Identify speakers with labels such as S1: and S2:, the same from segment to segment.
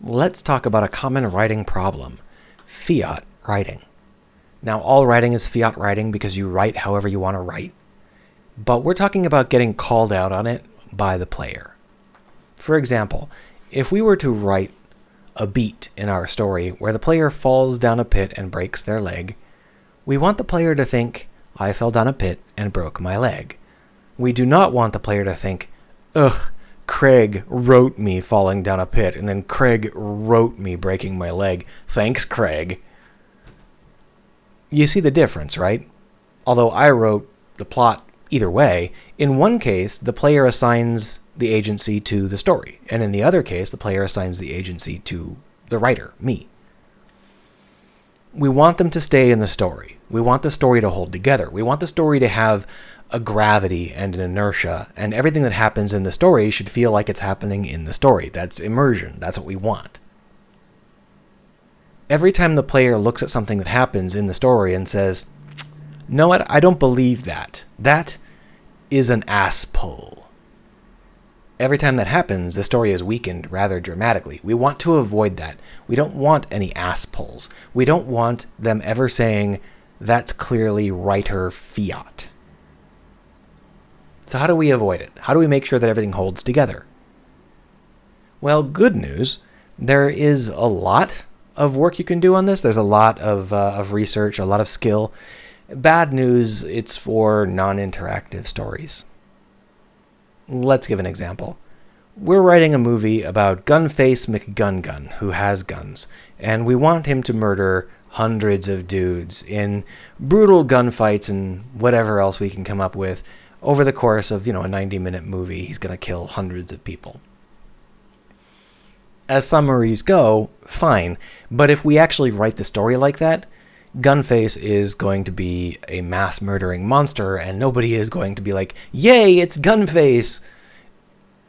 S1: Let's talk about a common writing problem, Fiat writing. Now, all writing is Fiat writing because you write however you want to write, but we're talking about getting called out on it by the player. For example, if we were to write a beat in our story where the player falls down a pit and breaks their leg, we want the player to think, I fell down a pit and broke my leg. We do not want the player to think, ugh, Craig wrote me falling down a pit, and then Craig wrote me breaking my leg. Thanks, Craig. You see the difference, right? Although I wrote the plot either way, in one case, the player assigns the agency to the story, and in the other case, the player assigns the agency to the writer, me. We want them to stay in the story. We want the story to hold together. We want the story to have a gravity and an inertia, and everything that happens in the story should feel like it's happening in the story. That's immersion. That's what we want. Every time the player looks at something that happens in the story and says, no, I don't believe that. That is an ass-pull. Every time that happens, the story is weakened rather dramatically. We want to avoid that. We don't want any ass-pulls. We don't want them ever saying, that's clearly writer Fiat. So how do we avoid it? How do we make sure that everything holds together? Well, good news, there is a lot of work you can do on this. There's a lot of research, a lot of skill. Bad news, it's for non-interactive stories. Let's give an example. We're writing a movie about Gunface McGungun, who has guns, and we want him to murder hundreds of dudes in brutal gunfights and whatever else we can come up with. Over the course of, a 90-minute movie, he's going to kill hundreds of people. As summaries go, fine. But if we actually write the story like that, Gunface is going to be a mass-murdering monster, and nobody is going to be like, yay, it's Gunface!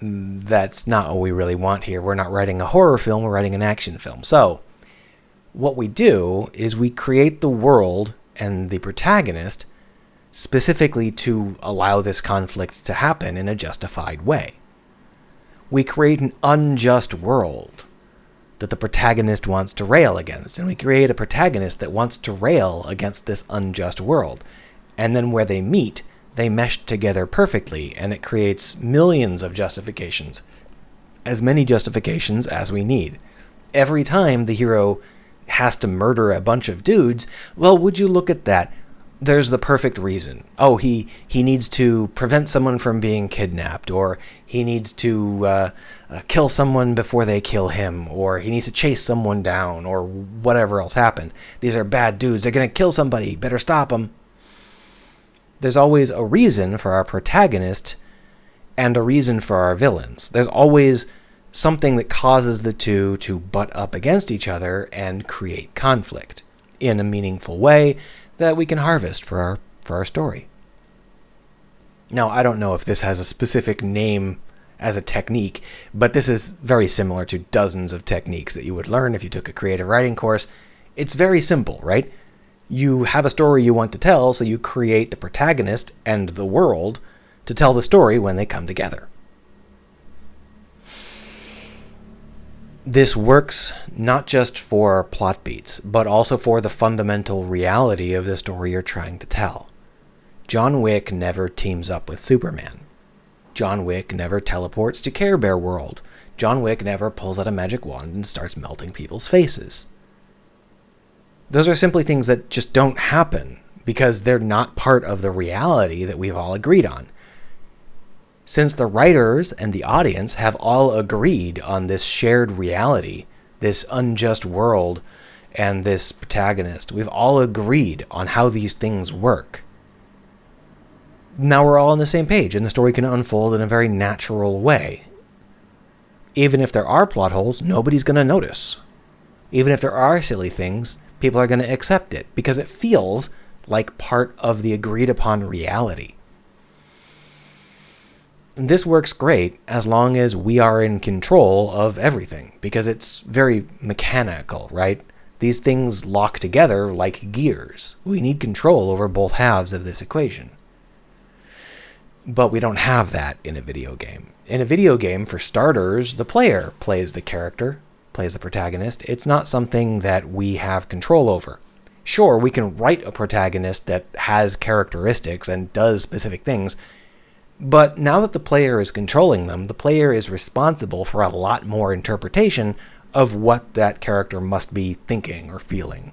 S1: That's not what we really want here. We're not writing a horror film, we're writing an action film. So, what we do is we create the world and the protagonist specifically to allow this conflict to happen in a justified way. We create an unjust world that the protagonist wants to rail against, and we create a protagonist that wants to rail against this unjust world. And then where they meet, they mesh together perfectly, and it creates millions of justifications. As many justifications as we need. Every time the hero has to murder a bunch of dudes, well, would you look at that? There's the perfect reason. Oh, he needs to prevent someone from being kidnapped, or he needs to kill someone before they kill him, or he needs to chase someone down, or whatever else happened. These are bad dudes. They're going to kill somebody. Better stop them. There's always a reason for our protagonist and a reason for our villains. There's always something that causes the two to butt up against each other and create conflict in a meaningful way that we can harvest for our story. Now, I don't know if this has a specific name as a technique, but this is very similar to dozens of techniques that you would learn if you took a creative writing course. It's very simple, right? You have a story you want to tell, so you create the protagonist and the world to tell the story when they come together. This works not just for plot beats, but also for the fundamental reality of the story you're trying to tell. John Wick never teams up with Superman. John Wick never teleports to Care Bear World. John Wick never pulls out a magic wand and starts melting people's faces. Those are simply things that just don't happen because they're not part of the reality that we've all agreed on. Since the writers and the audience have all agreed on this shared reality, this unjust world, and this protagonist, we've all agreed on how these things work. Now we're all on the same page, and the story can unfold in a very natural way. Even if there are plot holes, nobody's going to notice. Even if there are silly things, people are going to accept it, because it feels like part of the agreed-upon reality. And this works great as long as we are in control of everything, because it's very mechanical, right? These things lock together like gears. We need control over both halves of this equation. But we don't have that in a video game. In a video game, for starters, the player plays the character. plays the protagonist. It's not something that we have control over. Sure, we can write a protagonist that has characteristics and does specific things, but now that the player is controlling them, the player is responsible for a lot more interpretation of what that character must be thinking or feeling.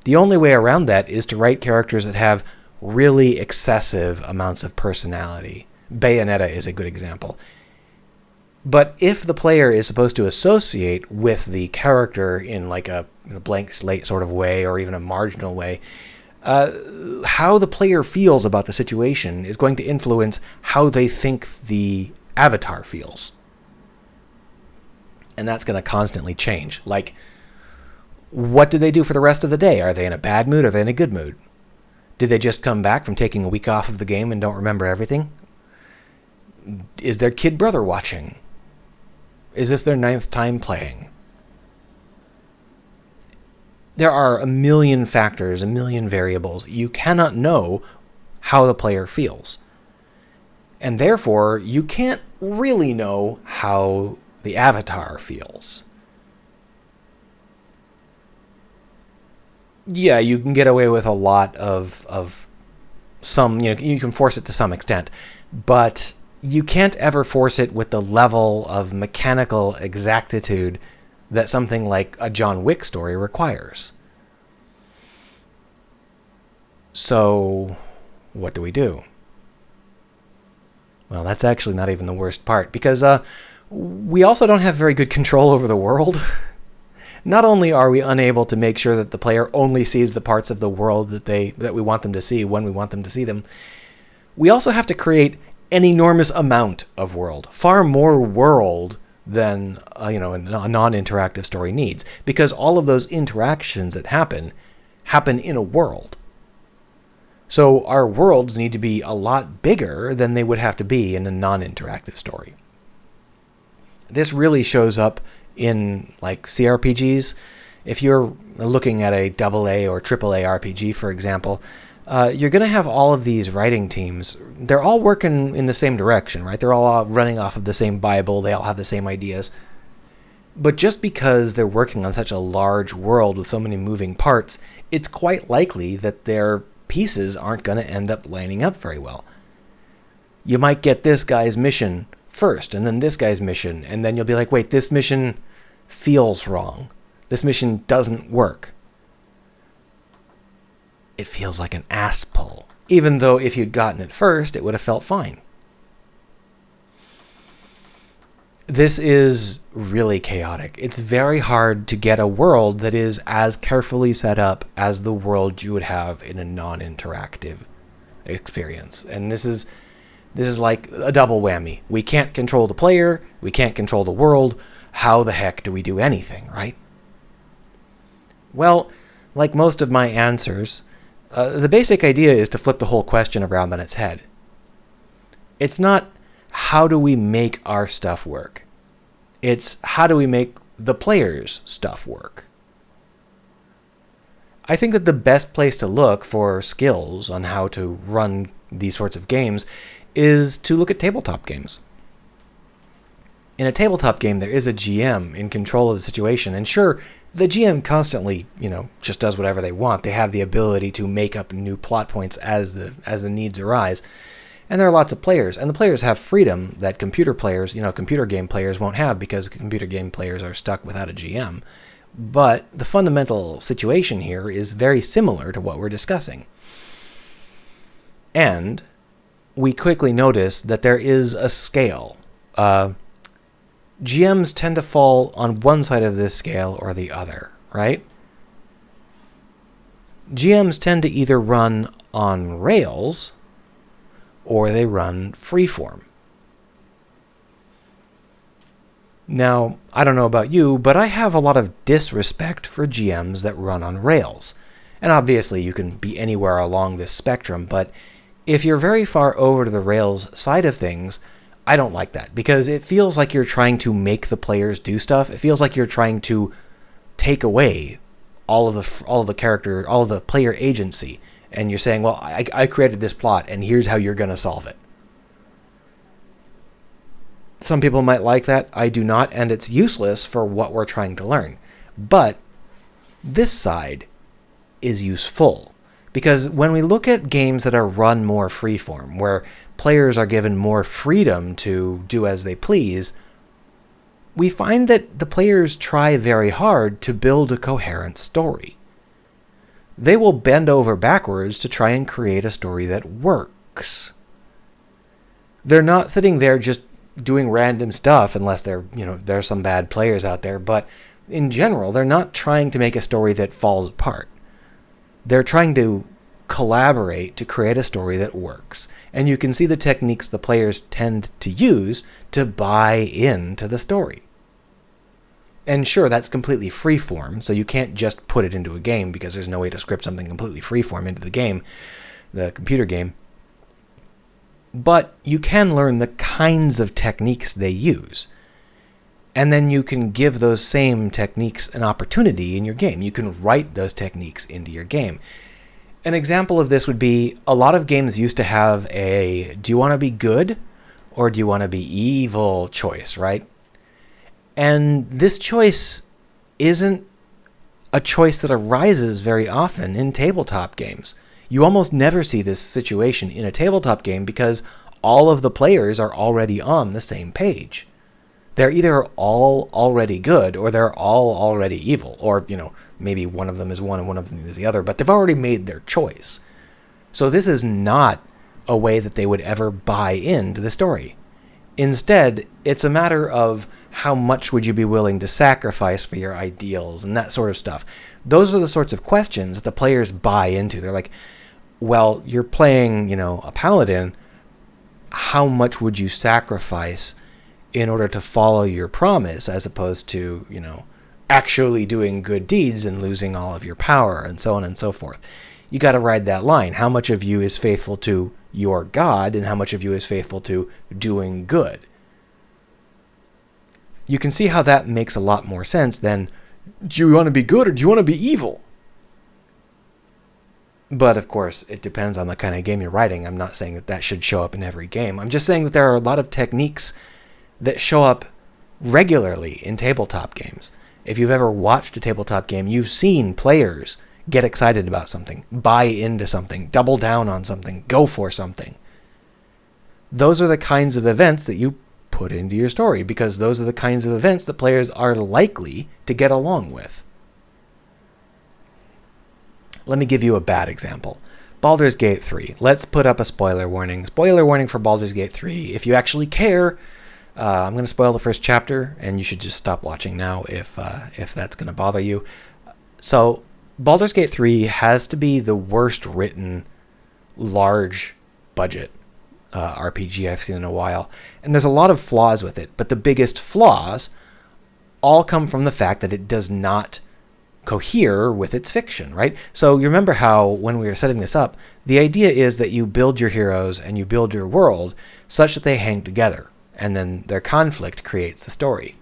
S1: The only way around that is to write characters that have really excessive amounts of personality. Bayonetta is a good example. But if the player is supposed to associate with the character in like a blank slate sort of way, or even a marginal way, how the player feels about the situation is going to influence how they think the avatar feels. And that's going to constantly change. Like, what do they do for the rest of the day? Are they in a bad mood? Are they in a good mood? Did they just come back from taking a week off of the game and don't remember everything? Is their kid brother watching? Is this their 9th time playing? There are a million factors, a million variables. You cannot know how the player feels. And therefore, you can't really know how the avatar feels. Yeah, you can get away with a lot of some, you can force it to some extent, but you can't ever force it with the level of mechanical exactitude that something like a John Wick story requires. So, what do we do? Well, that's actually not even the worst part, because we also don't have very good control over the world. Not only are we unable to make sure that the player only sees the parts of the world that we want them to see when we want them to see them, we also have to create an enormous amount of world, far more world than a non-interactive story needs, because all of those interactions that happen in a world. So our worlds need to be a lot bigger than they would have to be in a non-interactive story. This really shows up in like CRPGs. If you're looking at a AA or AAA RPG, for example, you're going to have all of these writing teams. They're all working in the same direction, right? They're all running off of the same Bible. They all have the same ideas. But just because they're working on such a large world with so many moving parts, it's quite likely that their pieces aren't going to end up lining up very well. You might get this guy's mission first, and then this guy's mission, and then you'll be like, wait, this mission feels wrong. This mission doesn't work. It feels like an ass pull, even though if you'd gotten it first, it would have felt fine. This is really chaotic. It's very hard to get a world that is as carefully set up as the world you would have in a non-interactive experience. And this is like a double whammy. We can't control the player, we can't control the world. How the heck do we do anything, right? Well, like most of my answers, the basic idea is to flip the whole question around on its head. It's not how do we make our stuff work. It's how do we make the player's stuff work. I think that the best place to look for skills on how to run these sorts of games is to look at tabletop games. In a tabletop game, there is a GM in control of the situation, and sure, the GM constantly, just does whatever they want. They have the ability to make up new plot points as the needs arise. And there are lots of players, and the players have freedom that computer game players won't have, because computer game players are stuck without a GM. But the fundamental situation here is very similar to what we're discussing. And we quickly notice that there is a scale. GMs tend to fall on one side of this scale or the other, right? GMs tend to either run on rails or they run freeform. Now, I don't know about you, but I have a lot of disrespect for GMs that run on rails. And obviously you can be anywhere along this spectrum, but if you're very far over to the rails side of things, I don't like that, because it feels like you're trying to make the players do stuff. It feels like you're trying to take away all of the player agency, and you're saying, well, I created this plot, and here's how you're going to solve it. Some people might like that. I do not, and it's useless for what we're trying to learn. But this side is useful, because when we look at games that are run more freeform, where players are given more freedom to do as they please, we find that the players try very hard to build a coherent story. They will bend over backwards to try and create a story that works. They're not sitting there just doing random stuff, unless there's some bad players out there, but in general, they're not trying to make a story that falls apart. They're trying to collaborate to create a story that works. And you can see the techniques the players tend to use to buy into the story. And sure, that's completely freeform, so you can't just put it into a game, because there's no way to script something completely freeform into the game, the computer game. But you can learn the kinds of techniques they use. And then you can give those same techniques an opportunity in your game. You can write those techniques into your game. An example of this would be, a lot of games used to have a do you want to be good or do you want to be evil choice, right? And this choice isn't a choice that arises very often in tabletop games. You almost never see this situation in a tabletop game because all of the players are already on the same page. They're either all already good or they're all already evil. Or, maybe one of them is one and one of them is the other, but they've already made their choice. So this is not a way that they would ever buy into the story. Instead, it's a matter of how much would you be willing to sacrifice for your ideals and that sort of stuff. Those are the sorts of questions that the players buy into. They're like, well, you're playing, a paladin. How much would you sacrifice in order to follow your promise, as opposed to, actually doing good deeds and losing all of your power, and so on and so forth. You got to ride that line. How much of you is faithful to your God, and how much of you is faithful to doing good? You can see how that makes a lot more sense than, do you want to be good or do you want to be evil? But of course, it depends on the kind of game you're writing. I'm not saying that that should show up in every game. I'm just saying that there are a lot of techniques that show up regularly in tabletop games. If you've ever watched a tabletop game, you've seen players get excited about something, buy into something, double down on something, go for something. Those are the kinds of events that you put into your story, because those are the kinds of events that players are likely to get along with. Let me give you a bad example. Baldur's Gate 3. Let's put up a spoiler warning. Spoiler warning for Baldur's Gate 3. If you actually care, I'm going to spoil the first chapter, and you should just stop watching now if that's going to bother you. So, Baldur's Gate 3 has to be the worst written, large budget RPG I've seen in a while. And there's a lot of flaws with it, but the biggest flaws all come from the fact that it does not cohere with its fiction, right? So you remember how, when we were setting this up, the idea is that you build your heroes and you build your world such that they hang together, and then their conflict creates the story.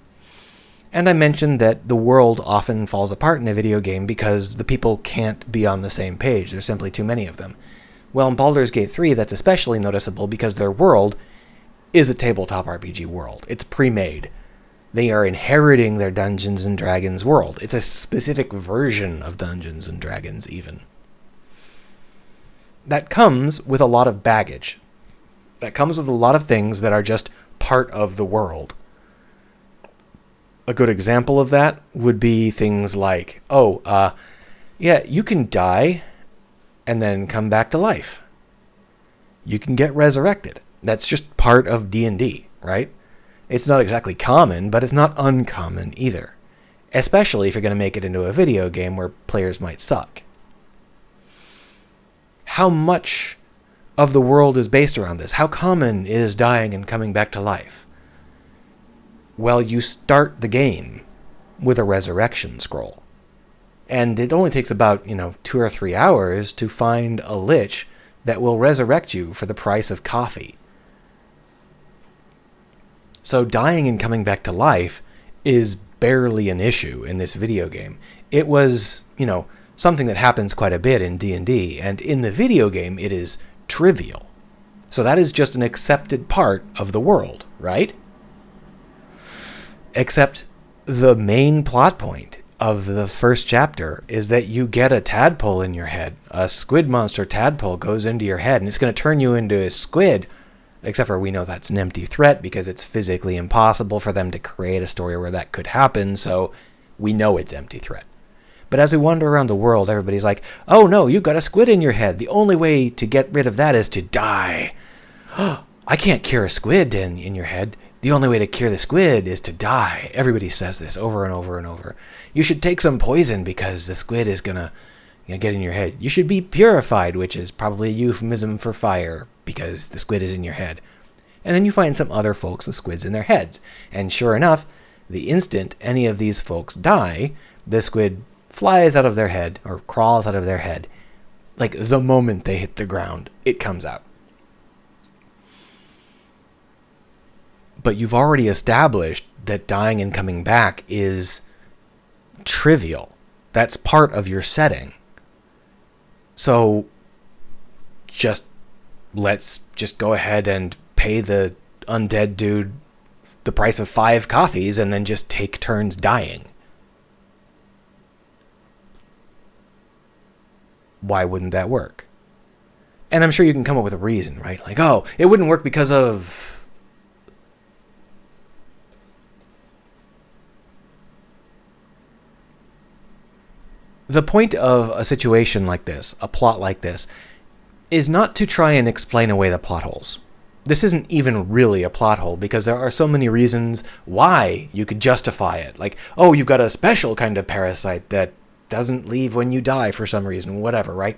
S1: And I mentioned that the world often falls apart in a video game because the people can't be on the same page. There's simply too many of them. Well, in Baldur's Gate 3, that's especially noticeable because their world is a tabletop RPG world. It's pre-made. They are inheriting their Dungeons & Dragons world. It's a specific version of Dungeons & Dragons, even. That comes with a lot of baggage. That comes with a lot of things that are just part of the world. A good example of that would be things like, you can die and then come back to life. You can get resurrected. That's just part of D&D, right? It's not exactly common, but it's not uncommon either. Especially if you're going to make it into a video game where players might suck. How much of the world is based around this? How common is dying and coming back to life? Well, you start the game with a resurrection scroll. And it only takes about, 2 or 3 hours to find a lich that will resurrect you for the price of coffee. So dying and coming back to life is barely an issue in this video game. It was, something that happens quite a bit in D&D, and in the video game it is trivial. So that is just an accepted part of the world, right? Except the main plot point of the first chapter is that you get a tadpole in your head. A squid monster tadpole goes into your head, and it's going to turn you into a squid. Except for we know that's an empty threat because it's physically impossible for them to create a story where that could happen, so we know it's empty threat. But as we wander around the world, everybody's like, oh no, you've got a squid in your head. The only way to get rid of that is to die. I can't cure a squid in your head. The only way to cure the squid is to die. Everybody says this over and over and over. You should take some poison because the squid is going to get in your head. You should be purified, which is probably a euphemism for fire because the squid is in your head. And then you find some other folks with squids in their heads. And sure enough, the instant any of these folks die, the squid flies out of their head or crawls out of their head. Like the moment they hit the ground, it comes out. But you've already established that dying and coming back is trivial. That's part of your setting. So let's just go ahead and pay the undead dude the price of 5 coffees and then just take turns dying. Why wouldn't that work? And I'm sure you can come up with a reason, right? Like, oh, it wouldn't work because of... The point of a situation like this, a plot like this, is not to try and explain away the plot holes. This isn't even really a plot hole because there are so many reasons why you could justify it. Like, oh, you've got a special kind of parasite that doesn't leave when you die for some reason, whatever, right?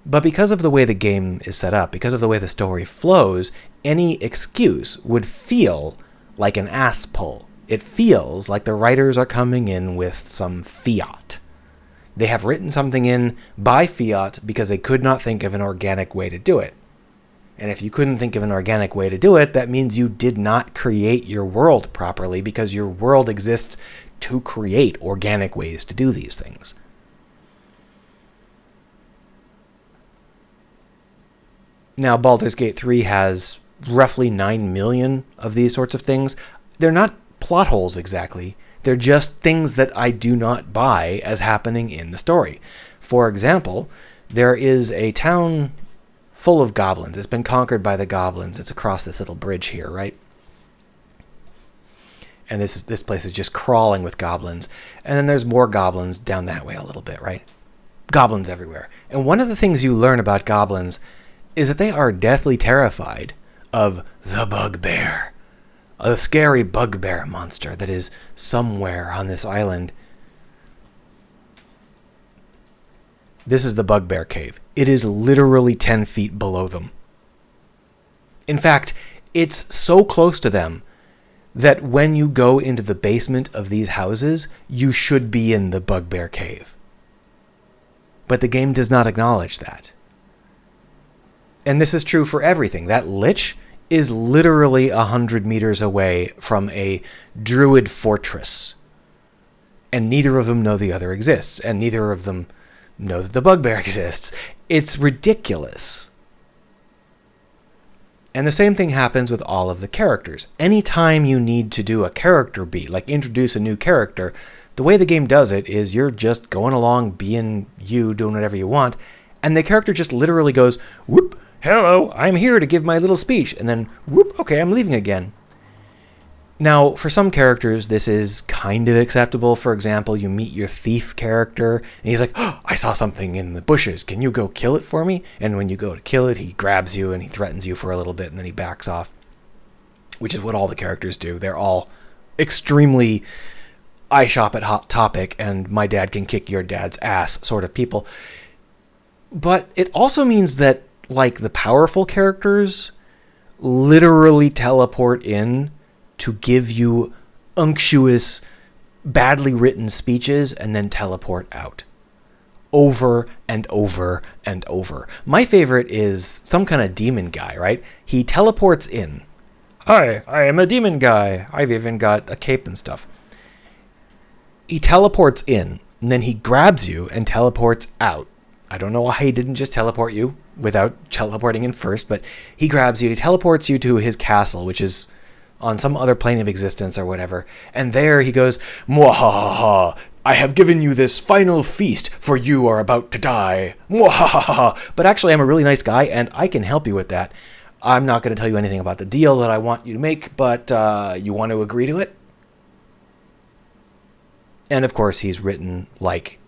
S1: But because of the way the game is set up, because of the way the story flows, any excuse would feel like an ass pull. It feels like the writers are coming in with some fiat. They have written something in by fiat because they could not think of an organic way to do it. And if you couldn't think of an organic way to do it, that means you did not create your world properly because your world exists to create organic ways to do these things. Now, Baldur's Gate 3 has roughly 9 million of these sorts of things. They're not plot holes exactly. They're just things that I do not buy as happening in the story. For example, there is a town full of goblins. It's been conquered by the goblins. It's across this little bridge here, right? And this place is just crawling with goblins. And then there's more goblins down that way a little bit, right? Goblins everywhere. And one of the things you learn about goblins is that they are deathly terrified of the bugbear. A scary bugbear monster that is somewhere on this island. This is the bugbear cave. It is literally 10 feet below them. In fact, it's so close to them that when you go into the basement of these houses, you should be in the bugbear cave. But the game does not acknowledge that. And this is true for everything. That lich is literally 100 meters away from a druid fortress. And neither of them know the other exists. And neither of them know that the bugbear exists. It's ridiculous. And the same thing happens with all of the characters. Anytime you need to do a character beat, like introduce a new character, the way the game does it is you're just going along, being you, doing whatever you want, and the character just literally goes, whoop, hello, I'm here to give my little speech, and then, whoop, okay, I'm leaving again. Now, for some characters, this is kind of acceptable. For example, you meet your thief character, and he's like, oh, I saw something in the bushes. Can you go kill it for me? And when you go to kill it, he grabs you, and he threatens you for a little bit, and then he backs off, which is what all the characters do. They're all extremely I shop at Hot Topic, and my dad can kick your dad's ass sort of people. But it also means that, like, the powerful characters literally teleport in to give you unctuous, badly written speeches and then teleport out. Over and over and over. My favorite is some kind of demon guy, right? He teleports in. Hi, I am a demon guy. I've even got a cape and stuff. He teleports in, and then he grabs you and teleports out. I don't know why he didn't just teleport you without teleporting in first, but he grabs you, he teleports you to his castle, which is on some other plane of existence or whatever. And there he goes, "Mwahaha, I have given you this final feast, for you are about to die. Mwahaha. But actually, I'm a really nice guy, and I can help you with that. I'm not going to tell you anything about the deal that I want you to make, but you want to agree to it?" And of course, he's written like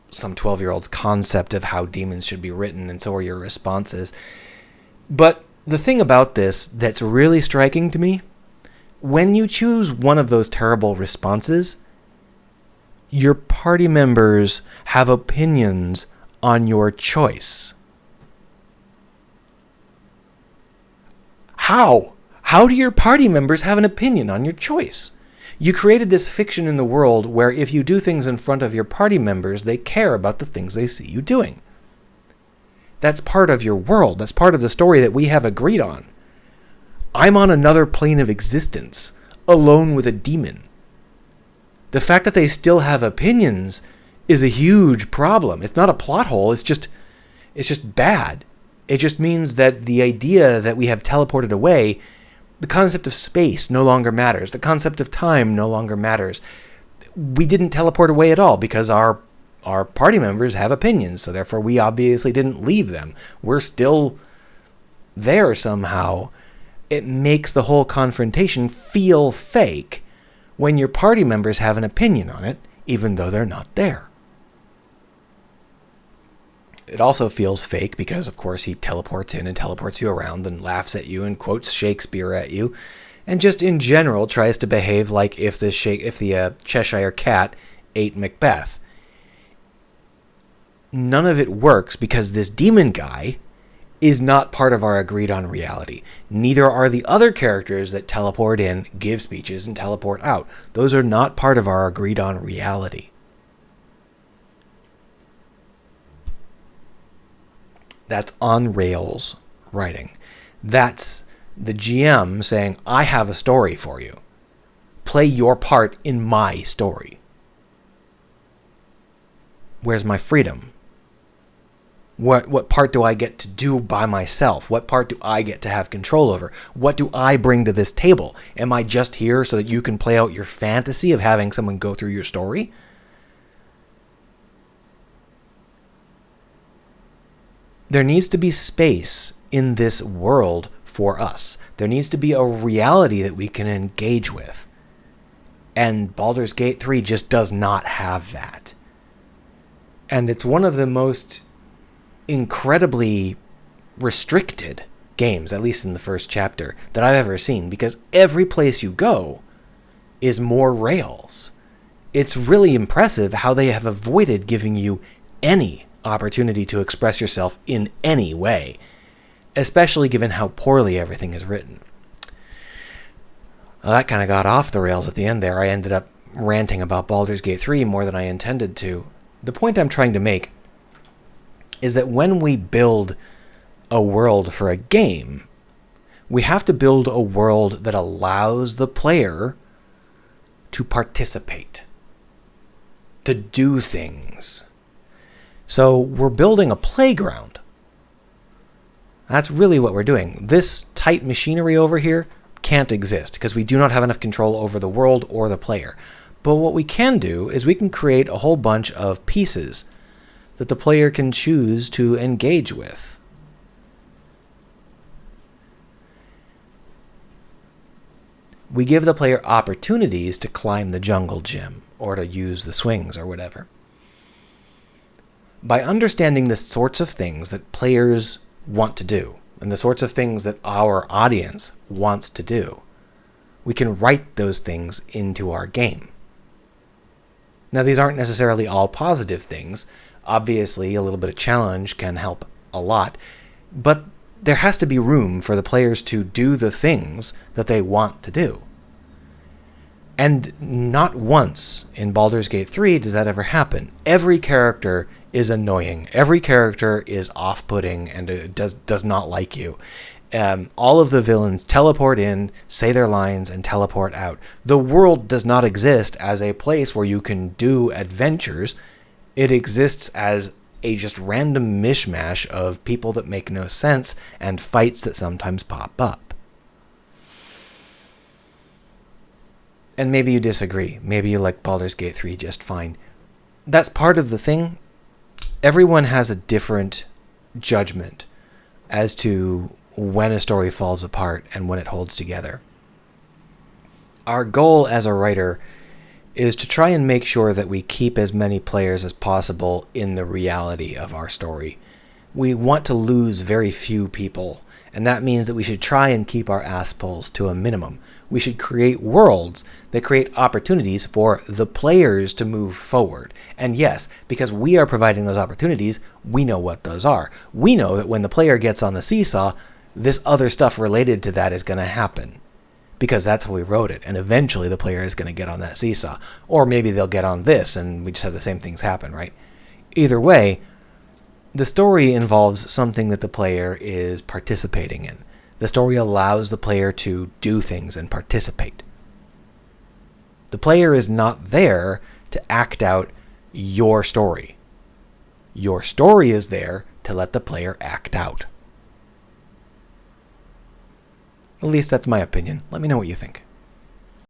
S1: some 12-year-old's concept of how demons should be written, and so are your responses. But the thing about this that's really striking to me, when you choose one of those terrible responses, your party members have opinions on your choice. How? How do your party members have an opinion on your choice? You created this fiction in the world where if you do things in front of your party members, they care about the things they see you doing. That's part of your world. That's part of the story that we have agreed on. I'm on another plane of existence, alone with a demon. The fact that they still have opinions is a huge problem. It's not a plot hole. It's just bad. It just means that the idea that we have teleported away, the concept of space no longer matters. The concept of time no longer matters. We didn't teleport away at all because our party members have opinions, so therefore we obviously didn't leave them. We're still there somehow. It makes the whole confrontation feel fake when your party members have an opinion on it, even though they're not there. It also feels fake because, of course, he teleports in and teleports you around and laughs at you and quotes Shakespeare at you, and just in general tries to behave like if the Cheshire Cat ate Macbeth. None of it works because this demon guy is not part of our agreed-on reality. Neither are the other characters that teleport in, give speeches, and teleport out. Those are not part of our agreed-on reality. That's on rails writing. That's the GM saying, I have a story for you. Play your part in my story. Where's my freedom? What part do I get to do by myself? What part do I get to have control over? What do I bring to this table? Am I just here so that you can play out your fantasy of having someone go through your story? There needs to be space in this world for us. There needs to be a reality that we can engage with. And Baldur's Gate 3 just does not have that. And it's one of the most incredibly restricted games, at least in the first chapter, that I've ever seen, because every place you go is more rails. It's really impressive how they have avoided giving you any opportunity to express yourself in any way, especially given how poorly everything is written. Well, that kind of got off the rails at the end there. I ended up ranting about Baldur's Gate 3 more than I intended to. The point I'm trying to make is that when we build a world for a game, we have to build a world that allows the player to participate, to do things. So we're building a playground. That's really what we're doing. This tight machinery over here can't exist because we do not have enough control over the world or the player. But what we can do is we can create a whole bunch of pieces that the player can choose to engage with. We give the player opportunities to climb the jungle gym or to use the swings or whatever. By understanding the sorts of things that players want to do and the sorts of things that our audience wants to do, we can write those things into our game. Now, these aren't necessarily all positive things. Obviously, a little bit of challenge can help a lot, but there has to be room for the players to do the things that they want to do. And not once in Baldur's Gate 3 does that ever happen. Every character is annoying. Every character is off-putting and does not like you. All of the villains teleport in, say their lines, and teleport out. The world does not exist as a place where you can do adventures. It exists as a just random mishmash of people that make no sense and fights that sometimes pop up. And maybe you disagree. Maybe you like Baldur's Gate 3 just fine. That's part of the thing. Everyone has a different judgment as to when a story falls apart and when it holds together. Our goal as a writer is to try and make sure that we keep as many players as possible in the reality of our story. We want to lose very few people, and that means that we should try and keep our asspulls to a minimum. We should create worlds that create opportunities for the players to move forward. And yes, because we are providing those opportunities, we know what those are. We know that when the player gets on the seesaw, this other stuff related to that is going to happen. Because that's how we wrote it, and eventually the player is going to get on that seesaw. Or maybe they'll get on this, and we just have the same things happen, right? Either way, the story involves something that the player is participating in. The story allows the player to do things and participate. The player is not there to act out your story. Your story is there to let the player act out. At least that's my opinion. Let me know what you think.